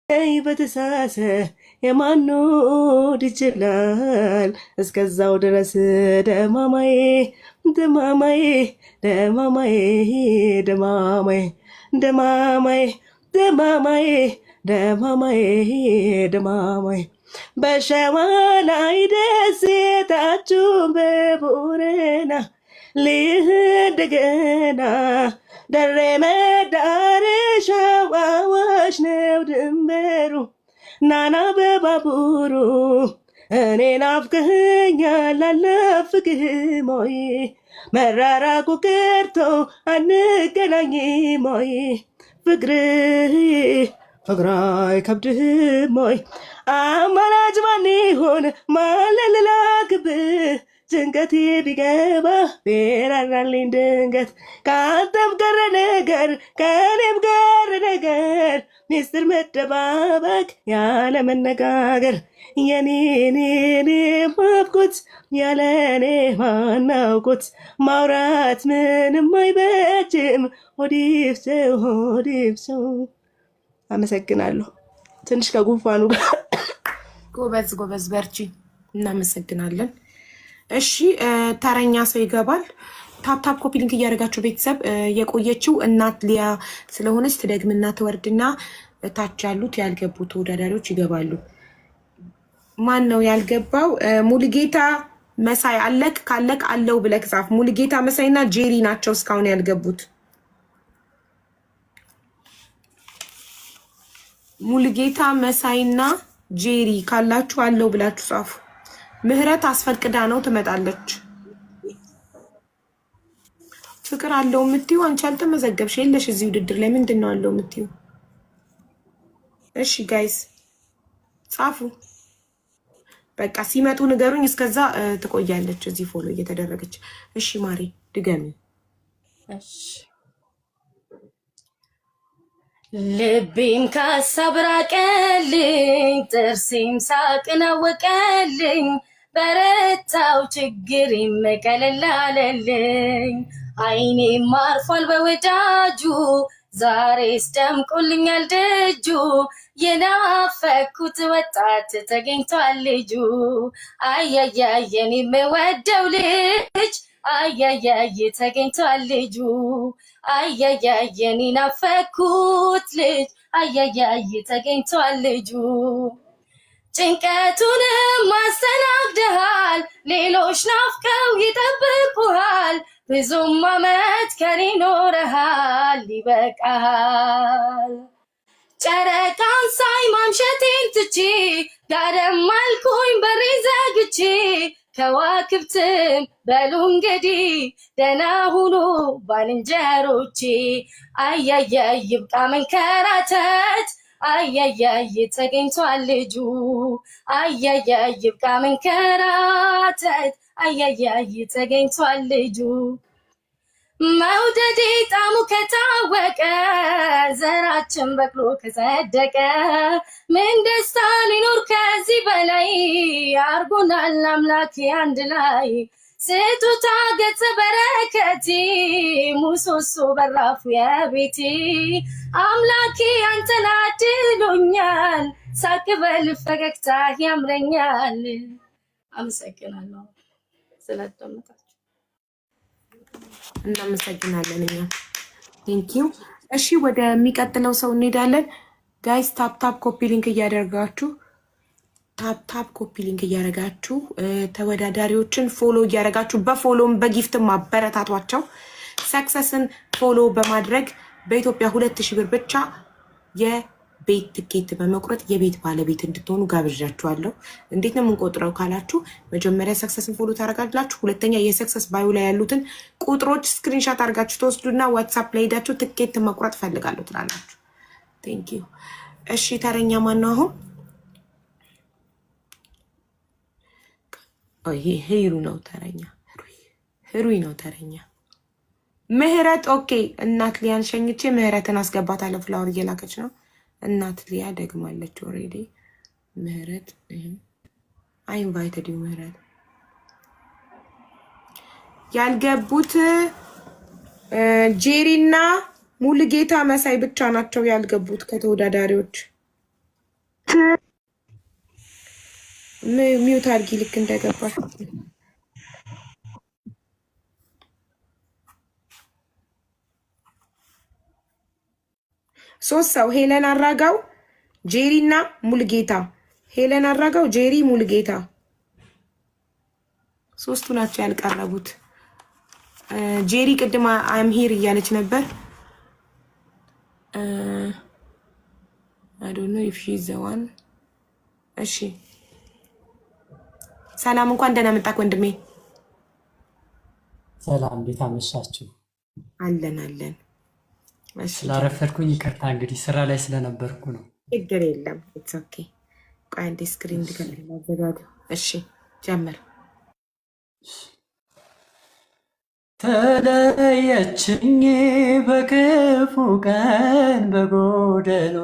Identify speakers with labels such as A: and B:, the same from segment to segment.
A: በተሳሰ የማኖድ ይችላል እስከዛው ድረስ ደማማዬ ደማማዬ ደማማዬ ደማማዬ ደማማዬ ደማማዬ ደማማዬ ደማማዬ በሸዋ ላይ ደሴታችሁን በቦረና ልህደገና ደሬ መዳረሻው አዋሽ ነው ድንበሩ ናና በባቡሩ እኔ ናፍቀኸኛል አልናፍቅህም ወይ መራራቁ ቀርቶ አንገናኝም ወይ ፍቅር አይከብድህም ወይ አማላጅ ማን ይሆን ማን ልላክብህ ጭንቀቴ ቢገባ ቢራራልኝ ድንገት ከአንተም ቀረ ነገር ከእኔም ቀረ ነገር ሚስጥር መደባበቅ ያለ መነጋገር የኔኔ ማብቁት ያለ እኔ ማናውቁት ማውራት ምንም አይበጅም ሆዲፍ ሰው አመሰግናለሁ። ትንሽ ከጉንፋኑ ጋር
B: ጎበዝ በርቺ። እናመሰግናለን። እሺ ተረኛ ሰው ይገባል። ታፕታፕ ኮፒ ሊንክ እያደረጋችሁ ቤተሰብ የቆየችው እናት ሊያ ስለሆነች ትደግምና ትወርድና ታች ያሉት ያልገቡ ተወዳዳሪዎች ይገባሉ። ማን ነው ያልገባው? ሙሉጌታ መሳይ አለክ ካለክ አለው ብለክ ጻፍ። ሙሉጌታ መሳይና ጄሪ ናቸው እስካሁን ያልገቡት። ሙሉጌታ መሳይና ጄሪ ካላችሁ አለው ብላችሁ ጻፉ። ምህረት አስፈቅዳ ነው ትመጣለች። ፍቅር አለው የምትይው አንቺ አልተመዘገብሽ የለሽ እዚህ ውድድር ላይ ምንድን ነው አለው የምትይው? እሺ ጋይስ ጻፉ። በቃ ሲመጡ ንገሩኝ። እስከዛ ትቆያለች እዚህ ፎሎ እየተደረገች። እሺ ማሪ ድገሚ።
C: እሺ ልቤም ካሳብ ራቀልኝ ጥርሴም ሳቅን አወቀልኝ በረታው ችግር መቀለል አለልኝ አይኔም አርፏል በወዳጁ ዛሬስ ደምቆልኛል ደጁ የናፈኩት ወጣት ተገኝቷል ልጁ አያያይ የኔም ወደው ልጅ አያያይ ተገኝቷል ልጁ አያያይ የኔ ናፈኩት ልጅ አያያይ ተገኝቷል ልጁ ጭንቀቱንም ማስተናግደሃል ሌሎች ናፍቀው ይጠብቁሃል ብዙም አመት ከኔ ኖረሃል ይበቃሃል ጨረቃን ሳይ ማምሸቴን ትቼ ጋደም አልኩኝ በሬ ዘግቼ ከዋክብትም በሉ እንግዲህ ደህና ሁኑ ባልንጀሮቼ አያያይ ይብቃ መንከራተት አያያይ ተገኝቷል ልጁ አያያይ ይብቃ መንከራተት አያያይ ተገኝቷል ልጁ መውደዴ ጣሙ ከታወቀ ዘራችን በቅሎ ከጸደቀ ምን ደስታ ሊኖር ከዚህ በላይ አርጎናል አምላክ አንድ ላይ ስጦታ ገጸ በረከቴ ሙሶሶ በራፉ የቤቴ አምላኬ አንተን አድሎኛል ሳቅበል ፈገግታ ያምረኛል። አመሰግናለሁ ስለተመጣጣችሁ።
B: እናመሰግናለን እኛ ቴንኪዩ። እሺ ወደሚቀጥለው ሰው እንሄዳለን። ጋይስ ታፕታፕ ኮፒ ሊንክ እያደረጋችሁ ተወዳዳሪዎችን ፎሎ እያደረጋችሁ በፎሎም በጊፍትም ማበረታቷቸው። ሰክሰስን ፎሎ በማድረግ በኢትዮጵያ 2000 ብር ብቻ የቤት ትኬት በመቁረጥ የቤት ባለቤት እንድትሆኑ ጋብዣችኋለሁ። እንዴት ነው የምንቆጥረው ካላችሁ መጀመሪያ ሰክሰስን ፎሎ ታደርጋላችሁ። ሁለተኛ የሰክሰስ ባዩ ላይ ያሉትን ቁጥሮች ስክሪንሻት አድርጋችሁ ተወስዱና ዋትሳፕ ላይ ሄዳችሁ ትኬት መቁረጥ ፈልጋለሁ ትላላችሁ። ቴንኪዩ። እሺ ተረኛ ማን ነው አሁን? ሄሩ ነው ተረኛ። ህሩይ ነው ተረኛ። ምህረት ኦኬ። እናት ሊያን ሸኝቼ ምህረትን አስገባታለሁ። ፍላወር እየላከች ነው። እናት ሊያ ደግማለች ኦሬዲ። ምህረት አይ ኢንቫይትድ ዩ ምህረት። ያልገቡት ጄሪና ሙሉጌታ መሳይ ብቻ ናቸው ያልገቡት ከተወዳዳሪዎች። ሚውት አድርጊ ልክ እንደገባሽ። ሶስት ሰው ሄለን አራጋው፣ ጄሪ እና ሙልጌታ። ሄለን አራጋው፣ ጄሪ፣ ሙልጌታ ሶስቱ ናቸው ያልቀረቡት። ጄሪ ቅድማ አይም ሂር እያለች ነበር። አይ ዶንት ኖ ኢፍ ሺ ኢዝ ዘ ዋን። እሺ ሰላም፣ እንኳን ደህና መጣክ ወንድሜ።
D: ሰላም፣ እንዴት አመሻችሁ?
B: አለን አለን። እሺ
D: ስላረፈድኩኝ ይቅርታ፣ እንግዲህ ስራ ላይ ስለነበርኩ ነው።
B: ችግር የለም። ኢትስ ኦኬ። ቆይ አንዴ ስክሪን እንድከፍል አዘጋጁ። እሺ ጀምር።
D: ተለየችኝ በክፉ ቀን በጎደሎ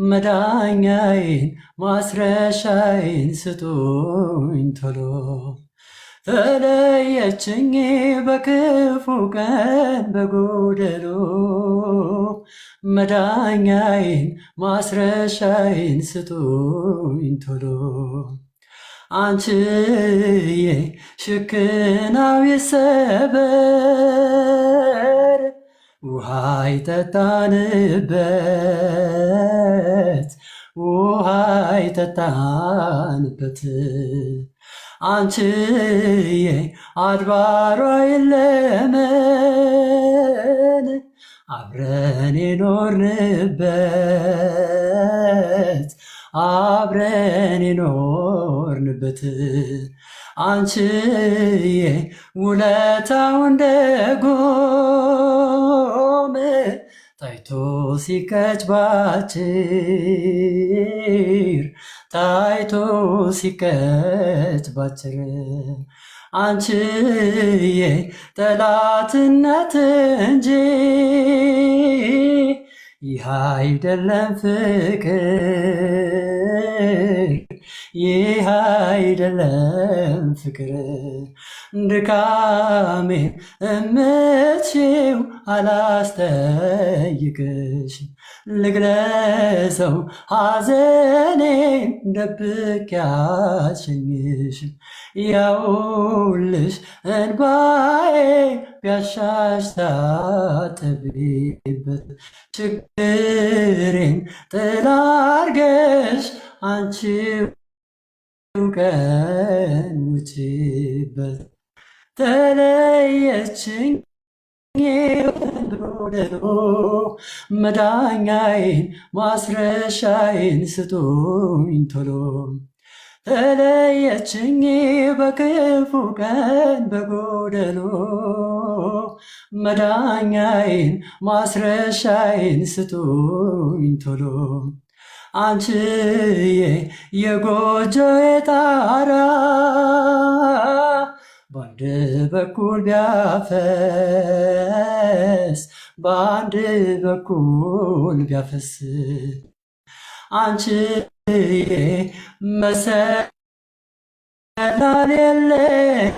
D: መዳኛዬን ማስረሻዬን ስጡኝ ቶሎ። ተለየችኝ በክፉ ቀን በጎደሎ መዳኛዬን ማስረሻዬን ስጡኝ ቶሎ። አንቺዬ ሽክናው ይሰበር ውሃ ይጠጣንበት ውሃ ይጠጣንበት። አንቺዬ አድባሯ የለመን አብረን የኖርንበት አብረን የኖርንበት። አንቺዬ ውለታው እንደ ጎም ታይቶ ሲቀጭ ባጭር ታይቶ ሲቀጭ ባጭር። አንቺዬ ጠላትነት እንጂ ይህ አይደለም ፍቅር ይህ አይደለም ፍቅር። ድካሜን እምትሽው አላስጠይቅሽ ልግለጸው ሐዘኔን ደብቄ አልሸኝሽ። ያውልሽ እንባዬ ቢያሻሽ ታጠቢበት ችግሬን ጥላ አድርገሽ አንቺው ቀን ውጪበት። ተለየችኝ በጎደሎ መዳኛዬን ማስረሻዬን ስጡኝ ቶሎ። ተለየችኝ በክፉ ቀን በጎደሎ መዳኛዬን ማስረሻዬን ስጡኝ ቶሎ። አንቺዬ የጎጆዬ ጣራ በአንድ በኩል ቢያፈስ በአንድ በኩል ቢያፈስ አንቺዬ መሰላል የለኝ